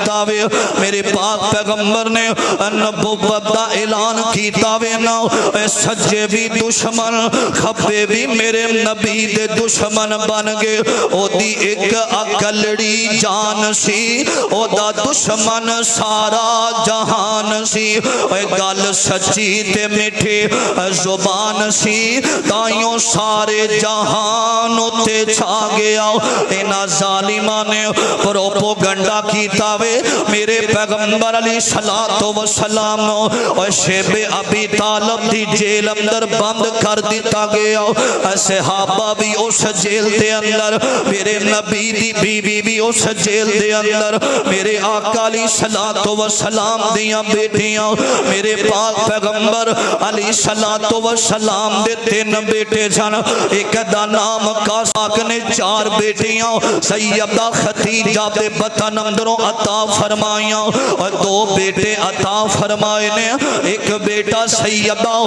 تاوے میرے پاک پیغمبر نے نبوت دا اعلان کیتا وے نا سجے بھی دشمن کھبے بھی میرے نبی دے دشمن بن گئے او دی ایک اکلڑی جان سی او دا دشمن سارا جہان سی اے گل سچی تے میٹھے زبان سی تائیوں سارے جہان تے چھا گیا اینا ظالمان نے پروپوگنڈا کیتا وے میرے پیغمبر علیہ السلام اور شیب ابی طالب دی جیل اندر بند کر دیتا گیا صحابہ بھی اس جیل دے اندر میرے نبی دی بیوی بھی اس جیل دے اندر میرے آقا علیہ السلام دیاں بیٹیاں میرے پاک پیغمبر علیہ السلام دے 3 بیٹے جان ایک دا نام قاسق نے 4 بیٹیاں سیدہ خدیجہ دے بطن اندروں عطا فرمائیاں اور 2 بیٹے عطا فرمائے نے ایک بیٹا سیدہ